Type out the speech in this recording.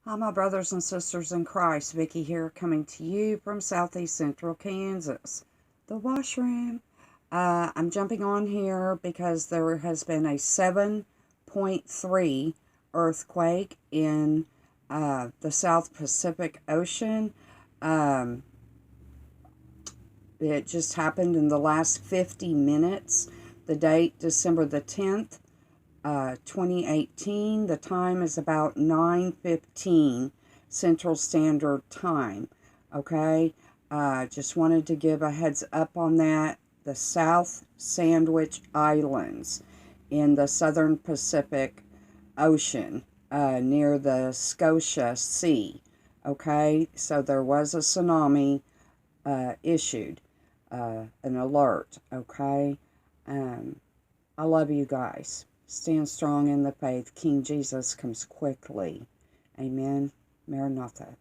Hi, my brothers and sisters in Christ. Vicky here, coming to you from Southeast Central Kansas, the washroom. I'm jumping on here because there has been a 7.3 earthquake in the South Pacific Ocean. It just happened in the last 50 minutes. The date, December the 10th. 2018. The time is about 9:15 Central Standard Time. Okay, just wanted to give a heads up on that. The South Sandwich Islands in the Southern Pacific Ocean near the Scotia Sea. Okay, so there was a tsunami issued, an alert. Okay, I love you guys. Stand strong in the faith. King Jesus comes quickly. Amen. Maranatha.